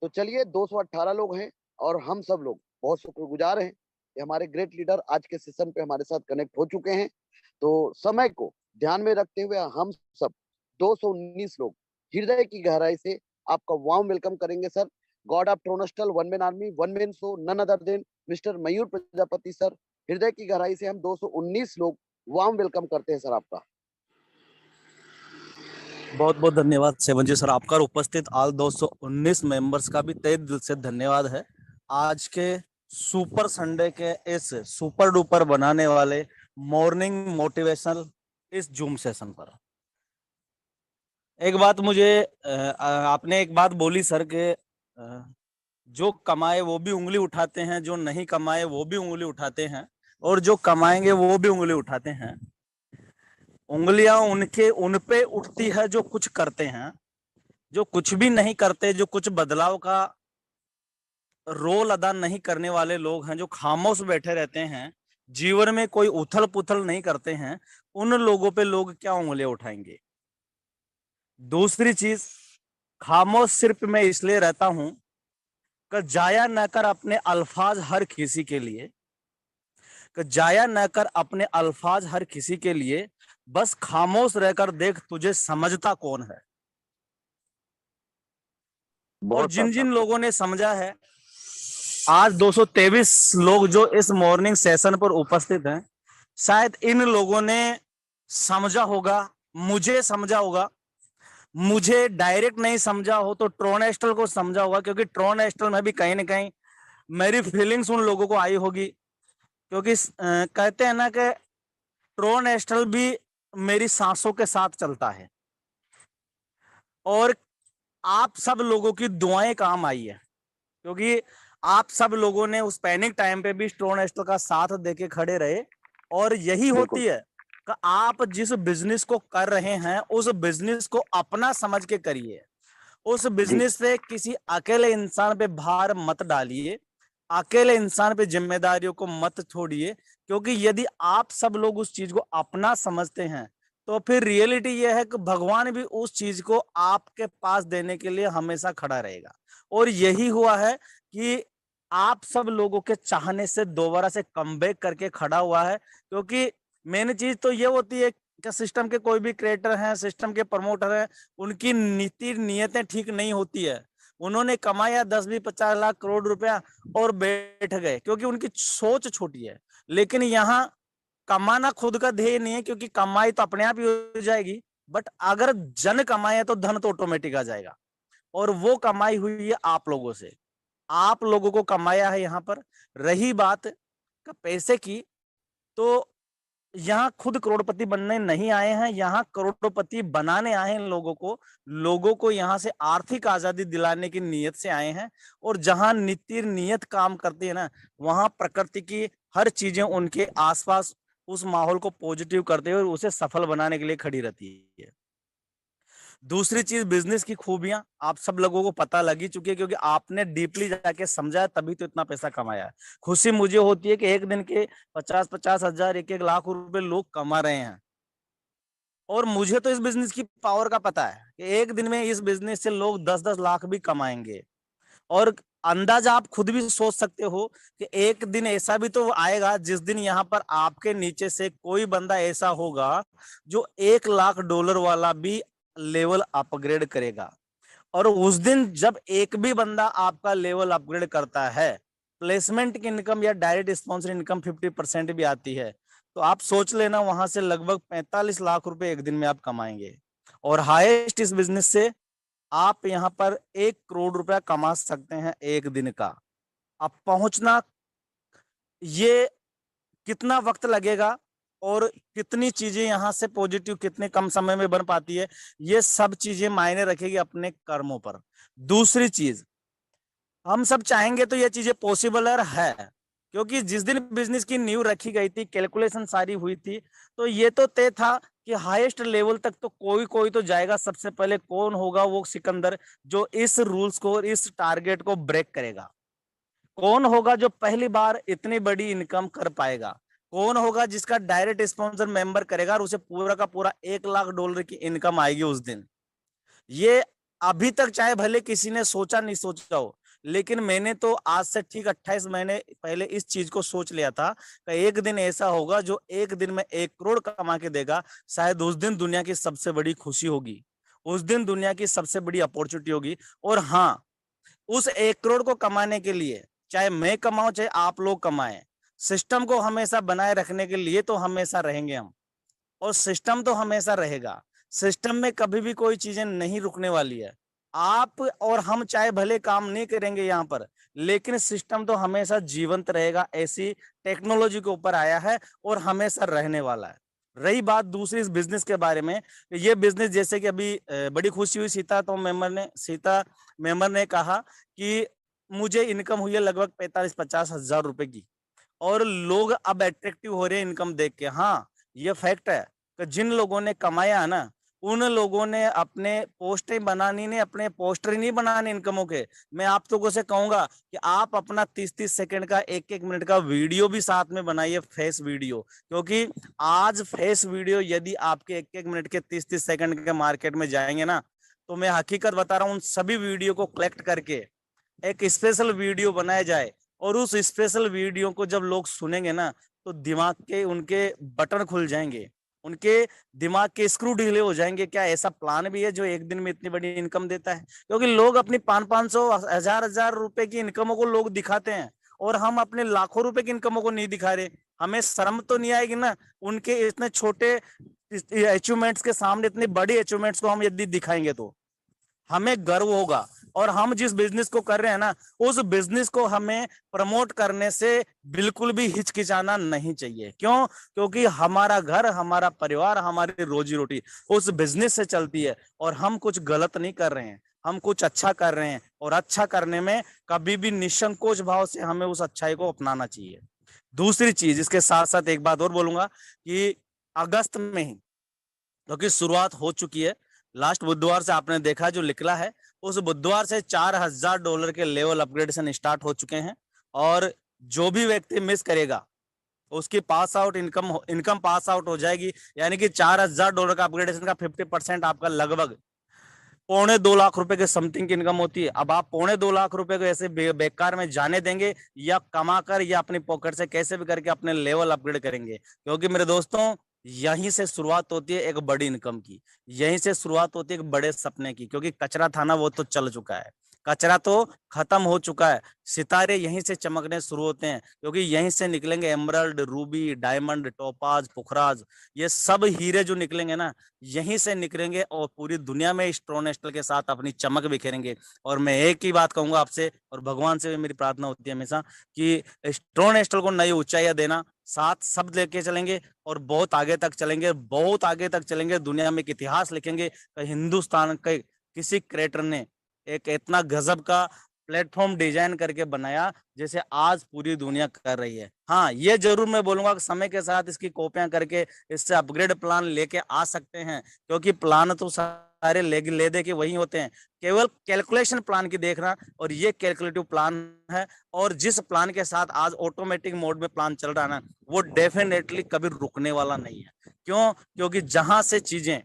तो चलिए 218 लोग हैं और हम सब लोग बहुत शुक्रगुजार हैं कि हमारे ग्रेट लीडर आज के सेशन पे हमारे साथ कनेक्ट हो चुके हैं। तो समय को ध्यान में रखते हुए हम सब 219 लोग हृदय की गहराई से आपका वार्म वेलकम करेंगे सर। गॉड ऑफ ट्रोनस्टल one man army one man show none other than mister Mayur Prajapati sir. हृदय की गहराई से हम 219 लोग वार्म वेलकम करते हैं सर आपका। बहुत बहुत धन्यवाद सेवन जी सर आपका, उपस्थित ऑल 219 मेंबर्स का भी तहे दिल से धन्यवाद है। आज के सुपर संडे के इस सुपर डुपर बनाने वाले मॉर्निंग मोटिवेशनल इस जूम सेशन पर एक बात मुझे आपने एक बात बोली सर के जो कमाए वो भी उंगली उठाते हैं, जो नहीं कमाए वो भी उंगली उठाते हैं, और जो कमाएंगे वो भी उंगली उठाते हैं। उंगलियां उन पे उठती है जो कुछ करते हैं, जो कुछ भी नहीं करते, जो कुछ बदलाव का रोल अदा नहीं करने वाले लोग हैं, जो खामोश बैठे रहते हैं, जीवन में कोई उथल पुथल नहीं करते हैं, उन लोगों पे लोग क्या उंगलियां उठाएंगे। दूसरी चीज, खामोश सिर्फ मैं इसलिए रहता हूं कि जाया न कर अपने अल्फाज हर किसी के लिए, कि जाया न कर अपने अल्फाज हर किसी के लिए, बस खामोश रहकर देख तुझे समझता कौन है। और बहुत जिन जिन शानदार सर। लोगों ने समझा है, आज 223 लोग जो इस मॉर्निंग सेशन पर उपस्थित हैं, शायद इन लोगों ने समझा होगा, मुझे समझा होगा, मुझे डायरेक्ट नहीं समझा हो तो ट्रोन एस्टल को समझा होगा, क्योंकि ट्रोन एस्टल में भी कहीं ना कहीं मेरी फीलिंग्स उन लोगों को आई होगी। क्योंकि कहते हैं ना कि ट्रोन एस्टल भी मेरी सांसों के साथ चलता है, और आप सब लोगों की दुआएं काम आई है, क्योंकि आप सब लोगों ने उस पैनिक टाइम पे भी स्टोन एस्टल का साथ देके खड़े रहे। और यही बिल्कुल होती है कि आप जिस बिजनेस को कर रहे हैं उस बिजनेस को अपना समझ के करिए। उस जी। बिजनेस से किसी अकेले इंसान पे भार मत डालिए, अकेले इंसान पे जिम्मेदारियों को मत छोड़िए, क्योंकि यदि आप सब लोग उस चीज को अपना समझते हैं तो फिर रियलिटी यह है कि भगवान भी उस चीज को आपके पास देने के लिए हमेशा खड़ा रहेगा। और यही हुआ है कि आप सब लोगों के चाहने से दोबारा से कमबैक करके खड़ा हुआ है। क्योंकि मेन चीज तो ये होती है कि सिस्टम के कोई भी क्रिएटर हैं, सिस्टम के प्रमोटर हैं, उनकी नीति नियतें ठीक नहीं होती है। उन्होंने कमाया 10-20-50 लाख करोड़ रुपया और बैठ गए, क्योंकि उनकी सोच छोटी है। लेकिन यहाँ कमाना खुद का ध्येय नहीं है, क्योंकि कमाई तो अपने आप ही हो जाएगी, बट अगर जन कमाए तो धन तो ऑटोमेटिक आ जाएगा। और वो कमाई हुई है आप लोगों से, आप लोगों को कमाया है। यहाँ पर रही बात का पैसे की, तो यहाँ खुद करोड़पति बनने नहीं आए हैं, यहाँ करोड़पति बनाने आए हैं लोगों को यहाँ से आर्थिक आजादी दिलाने की नीयत से आए हैं। और जहां नीति नियत काम करती है ना, वहां प्रकृति की हर चीजें उनके आसपास उस माहौल को पॉजिटिव करते हुए उसे सफल बनाने के लिए खड़ी रहती है। दूसरी चीज, बिजनेस की खूबियां आप सब लोगों को पता लगी चुकी है, क्योंकि आपने डीपली जाके समझा है, तभी तो इतना पैसा कमाया है। खुशी मुझे होती है कि एक दिन के 50-50 हजार 1-1 लाख रुपए लोग कमा रहे हैं। और मुझे तो इस बिजनेस की पावर का पता है कि एक दिन में इस बिजनेस से लोग 10-10 लाख भी कमाएंगे। और अंदाजा आप खुद भी सोच सकते हो कि एक दिन ऐसा भी तो आएगा जिस दिन यहाँ पर आपके नीचे से कोई बंदा ऐसा होगा जो $1 लाख वाला भी लेवल अपग्रेड करेगा। और उस दिन जब एक भी बंदा आपका लेवल अपग्रेड करता है, प्लेसमेंट की इनकम या डायरेक्ट स्पॉन्सर इनकम 50% भी आती है, तो आप सोच लेना वहां से लगभग 45 लाख रुपए एक दिन में आप कमाएंगे। और हाईएस्ट इस बिजनेस से आप यहाँ पर 1 करोड़ रुपया कमा सकते हैं एक दिन का। अब पहुंचना, ये कितना वक्त लगेगा और कितनी चीजें यहाँ से पॉजिटिव कितने कम समय में बन पाती है, ये सब चीजें मायने रखेगी अपने कर्मों पर। दूसरी चीज, हम सब चाहेंगे तो ये चीजें पॉसिबल है, क्योंकि जिस दिन बिजनेस की नींव रखी गई थी, कैलकुलेशन सारी हुई थी, तो ये तो तय था कि हाईएस्ट लेवल तक तो कोई कोई तो जाएगा। सबसे पहले कौन होगा वो सिकंदर जो इस रूल्स को, इस टारगेट को ब्रेक करेगा। कौन होगा जो पहली बार इतनी बड़ी इनकम कर पाएगा। कौन होगा जिसका डायरेक्ट स्पॉन्सर मेंबर करेगा और उसे पूरा का पूरा $1 लाख की इनकम आएगी उस दिन। ये अभी तक चाहे भले किसी ने सोचा नहीं सोचा हो, लेकिन मैंने तो आज से ठीक 28 महीने पहले इस चीज को सोच लिया था कि एक दिन ऐसा होगा जो एक दिन में 1 करोड़ कमा के देगा। शायद उस दिन दुनिया की सबसे बड़ी खुशी होगी, उस दिन दुनिया की सबसे बड़ी अपॉर्चुनिटी होगी। और हाँ, उस 1 करोड़ को कमाने के लिए चाहे मैं कमाऊं चाहे आप लोग कमाएं, सिस्टम को हमेशा बनाए रखने के लिए तो हमेशा रहेंगे हम, और सिस्टम तो हमेशा रहेगा। सिस्टम में कभी भी कोई चीजें नहीं रुकने वाली है। आप और हम चाहे भले काम नहीं करेंगे यहाँ पर, लेकिन सिस्टम तो हमेशा जीवंत रहेगा। ऐसी टेक्नोलॉजी के ऊपर आया है और हमेशा रहने वाला है। रही बात दूसरी इस बिजनेस के बारे में, ये बिजनेस जैसे कि अभी बड़ी खुशी हुई सीता मेंबर ने कहा कि मुझे इनकम हुई है लगभग 45-50 हजार रुपए की, और लोग अब अट्रैक्टिव हो रहे हैं इनकम देख के। हाँ, ये फैक्ट है कि जिन लोगों ने कमाया ना, उन लोगों ने अपने पोस्टें बनानी नहीं, अपने पोस्टर ही नहीं बनाने इनकमों के। मैं आप लोगों से कहूंगा कि आप अपना 30-30 सेकंड का 1-1 मिनट का वीडियो भी साथ में बनाइए, फेस वीडियो। क्योंकि आज फेस वीडियो यदि आपके 1-1 मिनट के 30-30 सेकंड के मार्केट में जाएंगे ना, तो मैं हकीकत बता रहा हूँ, उन सभी वीडियो को कलेक्ट करके एक स्पेशल वीडियो बनाया जाए, और उस स्पेशल वीडियो को जब लोग सुनेंगे ना, तो दिमाग के उनके बटन खुल जाएंगे, उनके दिमाग के स्क्रू ढीले हो जाएंगे। क्या ऐसा प्लान भी है जो एक दिन में इतनी बड़ी इनकम देता है? क्योंकि लोग अपनी 500-500 हजार रुपए की इनकमों को लोग दिखाते हैं, और हम अपने लाखों रुपए की इनकमों को नहीं दिखा रहे। हमें शर्म तो नहीं आएगी ना उनके इतने छोटे अचीवमेंट्स के सामने इतनी बड़ी अचीवमेंट्स को हम यदि दिखाएंगे तो हमें गर्व होगा। और हम जिस बिजनेस को कर रहे हैं ना, उस बिजनेस को हमें प्रमोट करने से बिल्कुल भी हिचकिचाना नहीं चाहिए। क्यों? क्योंकि हमारा घर, हमारा परिवार, हमारी रोजी रोटी उस बिजनेस से चलती है, और हम कुछ गलत नहीं कर रहे हैं, हम कुछ अच्छा कर रहे हैं। और अच्छा करने में कभी भी निसंकोच भाव से हमें उस अच्छाई को अपनाना चाहिए। दूसरी चीज, इसके साथ साथ एक बात और बोलूंगा कि अगस्त में ही, क्योंकि शुरुआत हो चुकी है, लास्ट बुधवार से आपने देखा जो निकला है, उस बुधवार से $4000 के लेवल अपग्रेडेशन स्टार्ट हो चुके हैं। और जो भी व्यक्ति मिस करेगा, उसकी pass out income pass out हो जाएगी। यानी कि $4000 का अपग्रेडेशन का 50% आपका लगभग 1.25 लाख रुपए के समथिंग की इनकम होती है। अब आप 1.25 लाख रुपए को ऐसे बेकार में जाने देंगे, या कमा कर या अपनी पॉकेट से कैसे भी करके अपने लेवल अपग्रेड करेंगे? क्योंकि मेरे दोस्तों, यहीं से शुरुआत होती है एक बड़ी इनकम की, यहीं से शुरुआत होती है एक बड़े सपने की। क्योंकि कचरा था ना, वो तो चल चुका है, कचरा तो खत्म हो चुका है। सितारे यहीं से चमकने शुरू होते हैं, क्योंकि यहीं से निकलेंगे एमरल्ड, रूबी, डायमंड, टोपाज, पुखराज, ये सब हीरे जो निकलेंगे ना, यहीं से निकलेंगे, और पूरी दुनिया में स्ट्रोनेस्टल के साथ अपनी चमक बिखेरेंगे। और मैं एक ही बात कहूंगा आपसे, और भगवान से भी मेरी प्रार्थना होती है हमेशा, कि स्ट्रोनेस्टल को नई ऊंचाइयां देना, साथ सब लेके चलेंगे, और बहुत आगे तक चलेंगे, बहुत आगे तक चलेंगे। दुनिया में एक इतिहास लिखेंगे कि हिंदुस्तान के किसी क्रिएटर ने एक इतना गजब का प्लेटफॉर्म डिजाइन करके बनाया, जैसे आज पूरी दुनिया कर रही है। हाँ, ये जरूर मैं बोलूंगा कि समय के साथ इसकी कॉपियां करके इससे अपग्रेड प्लान लेके आ सकते हैं। क्योंकि प्लान तो सारे ले दे के वही होते हैं, केवल कैलकुलेशन प्लान की देखना, और ये कैलकुलेटिव प्लान है। और जिस प्लान के साथ आज ऑटोमेटिक मोड में प्लान चल रहा है ना, वो डेफिनेटली कभी रुकने वाला नहीं है। क्यों? क्योंकि जहां से चीजें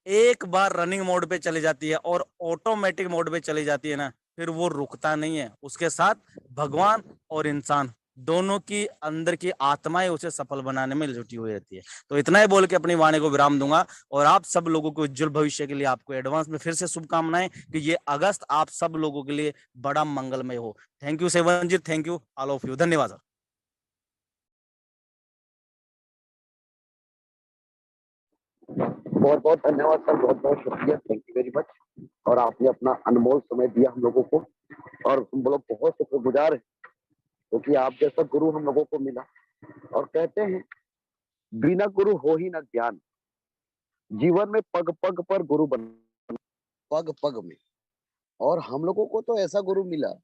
एक बार रनिंग मोड पे चली जाती है और ऑटोमेटिक मोड पे चली जाती है ना, फिर वो रुकता नहीं है। उसके साथ भगवान और इंसान दोनों की अंदर की आत्माएं उसे सफल बनाने में जुटी हुई रहती है। तो इतना ही बोल के अपनी वाणी को विराम दूंगा, और आप सब लोगों को उज्जवल भविष्य के लिए आपको एडवांस में फिर से शुभकामनाएं कि ये अगस्त आप सब लोगों के लिए बड़ा मंगलमय हो। थैंक यू सेवन जी, thank you all of you, धन्यवाद सर। बहुत बहुत धन्यवाद सर, बहुत बहुत शुक्रिया, थैंक यू वेरी मच। और आपने अपना अनमोल समय दिया हम लोगों को, और हम लोग बहुत शुक्रगुजार हैं, क्योंकि आप जैसा गुरु हम लोगों को मिला। और कहते हैं, बिना गुरु हो ही ना ज्ञान। जीवन में पग पग पर गुरु बन, पग पग में। और हम लोगों को तो ऐसा गुरु मिला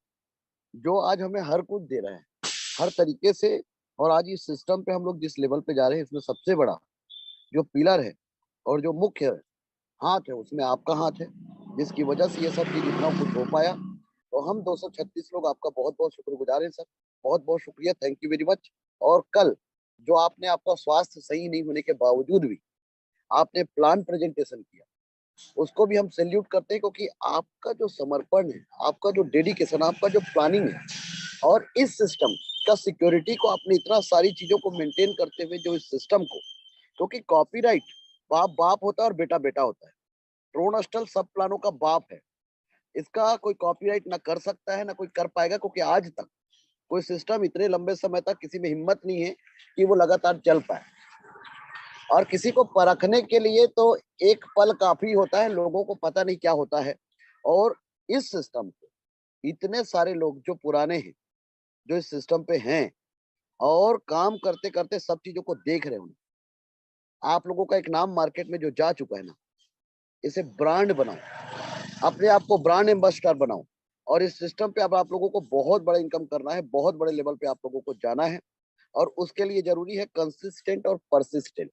जो आज हमें हर कुछ दे रहा है, हर तरीके से। और आज इस सिस्टम पे हम लोग जिस लेवल पे जा रहे हैं, इसमें सबसे बड़ा जो पिलर है और जो मुख्य हाथ है, उसमें आपका हाथ है, जिसकी वजह से ये सब चीज इतना कुछ हो पाया। तो हम 236 लोग आपका बहुत बहुत शुक्रगुजार हैं सर, बहुत बहुत शुक्रिया, थैंक यू वेरी मच। और कल जो आपने, आपका स्वास्थ्य सही नहीं होने के बावजूद भी आपने प्लान प्रेजेंटेशन किया, उसको भी हम सैल्यूट करते हैं, क्योंकि आपका जो समर्पण है, आपका जो डेडिकेशन, आपका जो प्लानिंग है, और इस सिस्टम का सिक्योरिटी को आपने इतना सारी चीजों को मेंटेन करते हुए जो इस सिस्टम को, क्योंकि कॉपीराइट बाप बाप होता है और बेटा बेटा होता है। ड्रोन हॉस्टल सब प्लानों का बाप है। इसका कोई कॉपीराइट ना कर सकता है, ना कोई कर पाएगा, क्योंकि आज तक कोई सिस्टम इतने लंबे समय तक किसी में हिम्मत नहीं है कि वो लगातार चल पाए। और किसी को परखने के लिए तो एक पल काफी होता है, लोगों को पता नहीं क्या होता है। और इस सिस्टम को इतने सारे लोग जो पुराने हैं, जो इस सिस्टम पे हैं और काम करते करते सब चीजों को देख रहे हैं, आप लोगों का एक नाम मार्केट में जो जा चुका है ना, इसे ब्रांड बनाओ, अपने आप को ब्रांड एम्बेसडर बनाओ। और इस सिस्टम पे अब आप लोगों को बहुत बड़ा इनकम करना है, बहुत बड़े लेवल पे आप लोगों को जाना है। और उसके लिए जरूरी है कंसिस्टेंट और परसिस्टेंट,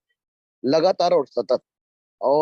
लगातार और सतत।